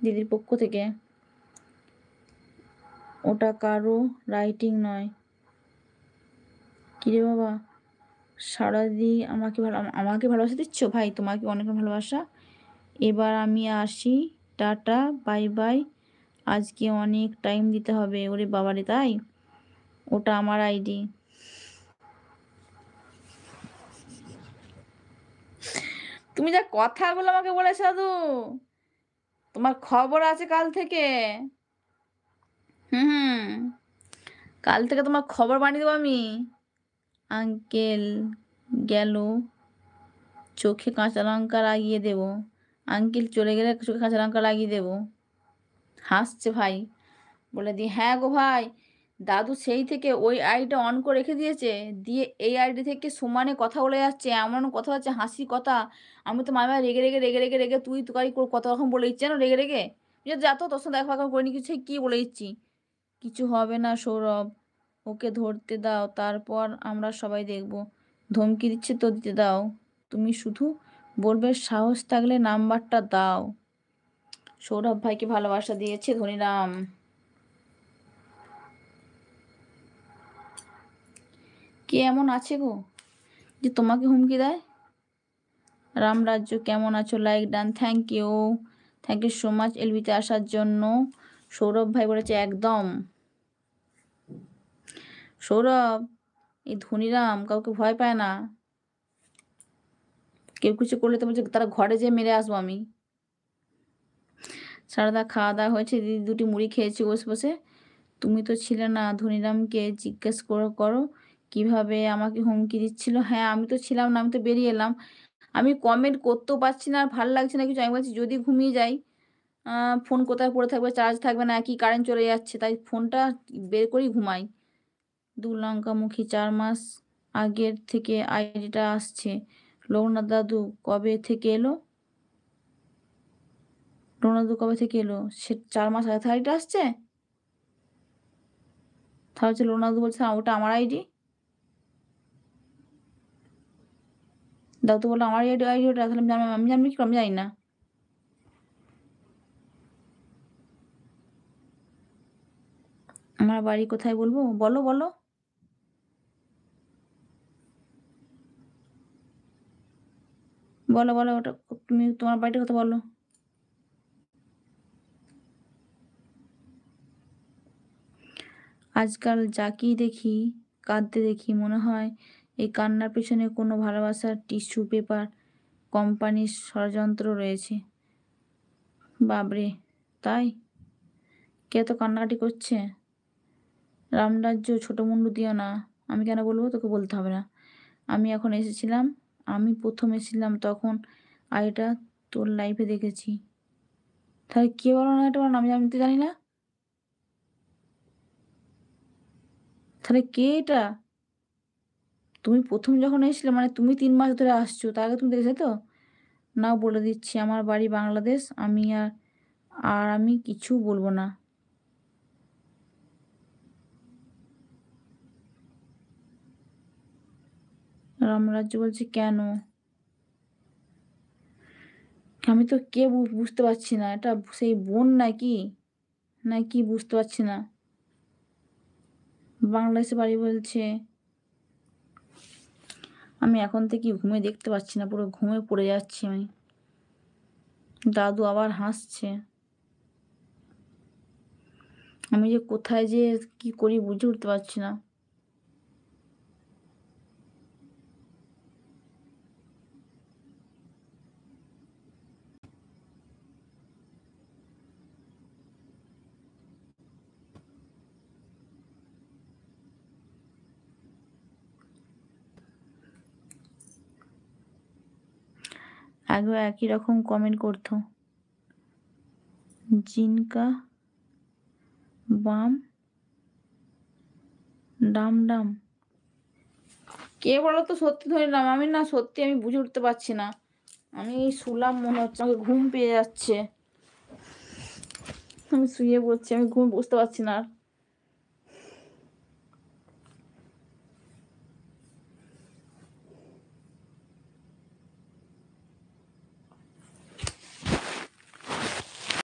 দিদির পক্ষ থেকে। ওটা কারো রাইটিং নয়। কিরে বাবা, সারাদি আমাকে ভালোবাসা দিচ্ছ? ভাই তোমাকে অনেক ভালোবাসা। এবার আমি আসি, টাটা, বাই বাই। আজকে অনেক টাইম দিতে হবে। ওরে বাবারে, তাই? ওটা আমার আইডি। তুমি যা কথাগুলো আমাকে বলেছো দাদু, তোমার খবর আছে কাল থেকে। হুম, কাল থেকে তোমার খবর বানিয়ে দেবো আমি। আঙ্কেল গেল, চোখে কাঁচা লঙ্কা লাগিয়ে দেব। আঙ্কেল চলে গেলে চোখে কাঁচা লঙ্কা লাগিয়ে দেব। হাসছে ভাই। বলে দি, হ্যাঁ গো ভাই, দাদু সেই থেকে ওই আইডিটা অন করে রেখে দিয়েছে, দিয়ে এই আইডি থেকে সমানে কথা বলে যাচ্ছে, এমন কথা হচ্ছে হাসি কথা। আমি তো মাঝে মাঝে রেগে রেগে রেগে রেগে রেগে তুই তুকারি কত রকম বলে দিচ্ছি না, রেগে রেগে যা তো তোর সাথে দেখা ফাঁকা করিনি, কিছু কি বলে দিচ্ছি। কিছু হবে না সৌরভ, ওকে ধরতে দাও, তারপর আমরা সবাই দেখব। ধমকি দিচ্ছে তো দিতে দাও, তুমি শুধু বলবে সাহস থাকলে নাম্বারটা দাও। সৌরভ ভাইকে ভালোবাসা দিয়েছে ধনীরাম। কে এমন আছে গো যে তোমাকে হুমকি দেয়? রামরাজ্য কেমন আছো? Like done, thank you so much এলবিতে আসার জন্য। সৌরভ ভাই বলেছে একদম। সৌরভ, এই ধনীরাম কাউকে ভয় পায় না, কেউ কিছু করলে তো বলছে তারা ঘরে যেয়ে মেরে আসবো আমি। সারদা, খাওয়া দাওয়া হয়েছে? দিদি দুটি মুড়ি খেয়েছি বসে বসে। তুমি তো ছিলে না, ধনীরামকে জিজ্ঞেস করো কিভাবে আমাকে হুমকি দিচ্ছিল। হ্যাঁ আমি তো ছিলাম না, আমি তো বেরিয়ে এলাম। আমি কমেন্ট করতেও পারছি না, আর ভালো লাগছে না কিছু। আমি বলছি যদি ঘুমিয়ে যাই, ফোন কোথায় পড়ে থাকবে, চার্জ থাকবে না, একই কারেন্ট চলে যাচ্ছে, তাই ফোনটা বের করেই ঘুমাই। লঙ্কামুখী 4 মাস আগের থেকে আইডিটা আসছে। লোকনাথ দাদু কবে থেকে এলো? লোকনাথ দাদু কবে থেকে এলো? সে 4 মাস আগে থেকে আইডিটা আসছে। তাহলে হচ্ছে লোকনাথ দাদু বলছে ওটা আমার আইডি। দাদু তো বললো আমার আইডি ওটা, তাহলে আমি জানবি কি? আমি জানি না। আমার বাড়ি কোথায় বলবো? বলো বলো। বলো বলো, ওটা তুমি তোমার বাড়িটার কথা বলো। আজকাল যাকেই দেখি কাঁদতে দেখি, মনে হয় এই কান্নার পেছনে কোনো ভালোবাসার টিস্যু পেপার কোম্পানির ষড়যন্ত্র রয়েছে। বাবরে, তাই? কে এত কান্নাকাটি করছে? রামরাজ্য ছোট মুন্ডু দিও না। আমি কেন বলবো? তোকে বলতে হবে না। আমি এখন এসেছিলাম, আমি প্রথম এসেছিলাম তখন আইটা তোর লাইফে দেখেছি। তাহলে কে বলো না, এটা বলো না, আমি তো জানি না। তাহলে কে এটা? তুমি প্রথম যখন এসেছিলে, মানে তুমি 3 মাস ধরে আসছো, তার আগে তুমি দেখেছো তো? নাও বলে দিচ্ছি, আমার বাড়ি বাংলাদেশ। আমি কিছু বলবো না। রামরাজ্য বলছে কেন? আমি তো কে বুঝতে পারছি না, এটা সেই বোন নাকি নাকি বুঝতে পারছি না। বাংলাদেশে বাড়ি বলছে। আমি এখন থেকে ঘুমে দেখতে পাচ্ছি না, পুরো ঘুমে পড়ে যাচ্ছি আমি। দাদু আবার হাসছে। আমি যে কোথায় যে কি করি বুঝে উঠতে পারছি না। আগেও একই রকম কমেন্ট করতো, জিনকা বাম ডাম ডাম। কে বলো তো? সত্যি ধরিলাম আমি না, সত্যি আমি বুঝে উঠতে পারছি না। আমি শুলাম মনে হচ্ছে, আমাকে ঘুম পেয়ে যাচ্ছে। আমি শুয়ে পড়ছি, আমি ঘুম বুঝতে পারছি না আর।